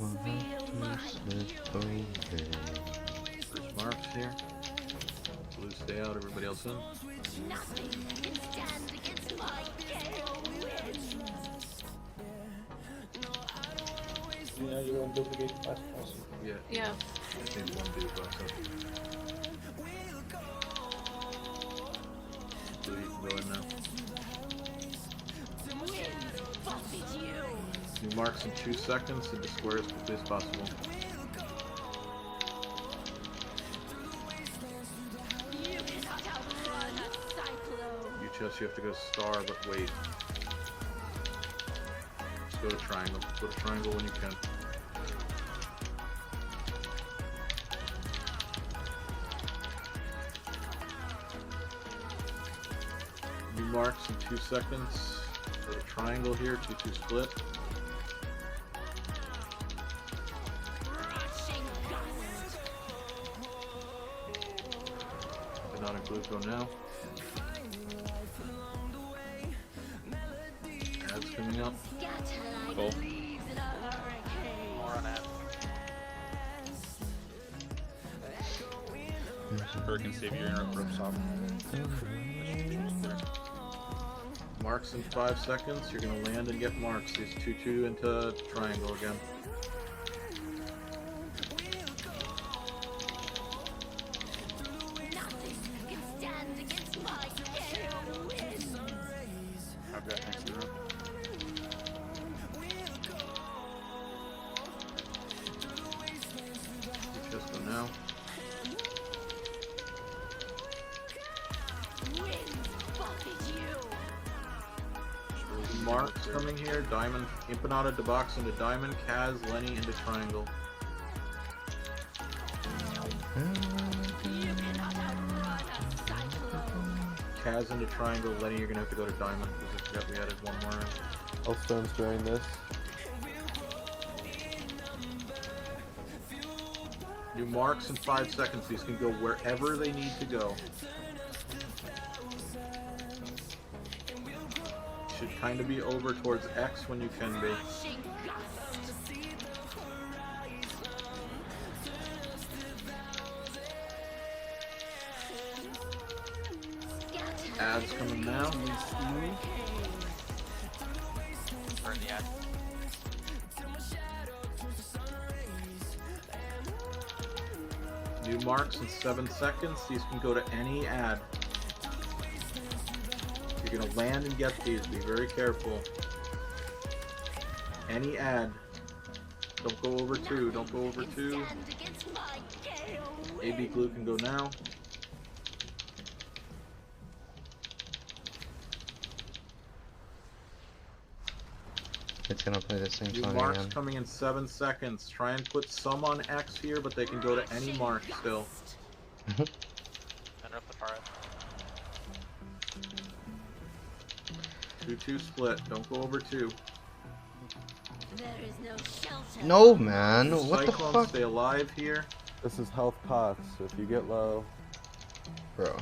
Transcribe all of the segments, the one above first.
First marks here. Blue stay out, everybody else in. Nothing can stand against my gale winds. Yeah, you want to duplicate fast also. Yeah. Yeah. Just need one dude left. Blue, you can go in now. Winds buffet you. New marks in 2 seconds into square as quickly as possible. You cannot outrun a cyclone. You just you have to go star, but wait. Just go to triangle. Go to triangle when you can. New marks in 2 seconds. Go to triangle here, 2-2 split. Rushing gust. Banana glue go now. Ads coming up. Scatter like Cool. leaves in a hurricane. More on that. Hurricane Savior and ropes off. Marks in 5 seconds. You're gonna land and get marks. These 2-2 into triangle again. Nothing can stand against my gale winds. I've got next to Just go now. Winds buffet you. Marks coming here. Diamond. Empanada to box into diamond. Kaz, Lenny into triangle. You cannot outrun a cyclone. Kaz into triangle. Lenny, you're gonna have to go to diamond because I forgot we added one more in. Hellstone's during this. New marks in 5 seconds. These can go wherever they need to go. Should kind of be over towards X when you can be. Rushing gust. Scatter Ads coming now. Burn the ad. New marks in 7 seconds. These can go to any ad. You're gonna land and get these. Be very careful. Any ad. Don't go over 2. Don't go over 2. stand against my gale AB winds. glue can go now. It's gonna play the same New song marks again. coming in 7 seconds. Try and put some on X here, but they can go to any mark still. Enter up the far 2-2 split. Don't go over 2. There is no shelter. No, man. What the Cyclone, fuck? stay alive here. This is health pots, so if you get low. Bro.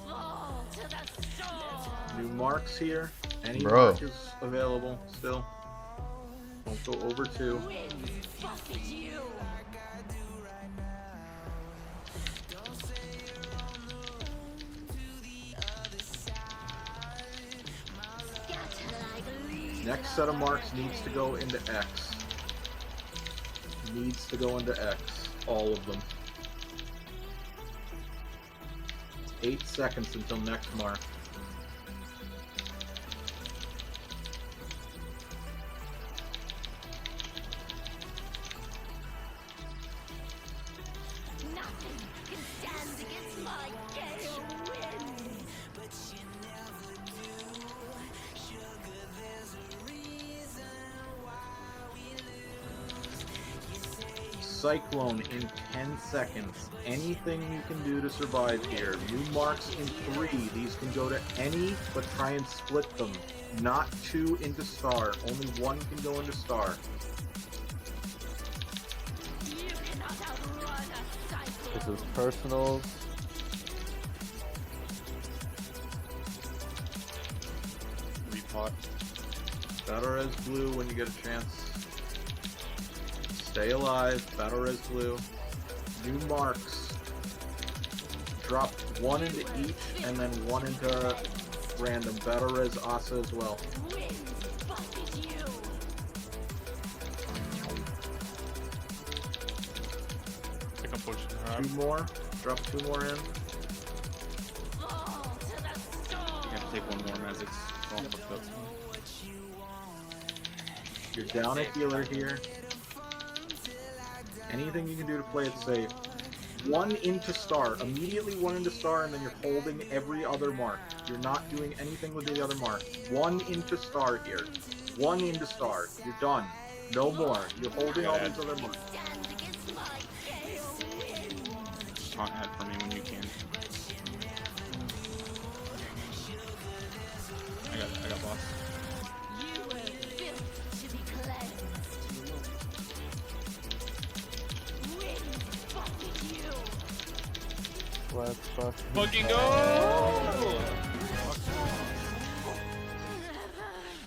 Fall to the storm. New marks here. Any Bro. mark is available still. Don't go over 2. Winds buffet you. Scatter like leaves. Next set of marks needs to go into X. Needs to go into X. All of them. 8 seconds until next mark. Nothing can stand against my gale winds. Cyclone in 10 seconds. Anything you can do to survive here. New marks in 3. These can go to any, but try and split them. Not 2 into star. Only 1 can go into star. You cannot outrun a cyclone. This is personals. pot. Battle res blue when you get a chance. Stay alive. Battle res blue. New marks. Drop one into each and then one into random. Battle res Asa as well. Wind buffeted you. I think I'm pushing. Two more. Drop two more in. Fall to the storm. I have to take one more as it's all fucked up. You're down a healer here. Anything you can do to play it safe. One into star. Immediately one into star, and then you're holding every other mark. You're not doing anything with the other mark. One into star here. One into star. You're done. No more. You're holding all these other marks. Stand against my gale wind. Taunt head for me when you can. I got boss. You were built to be cleansed. Wind buffeted you. Let's fucking Fucking go!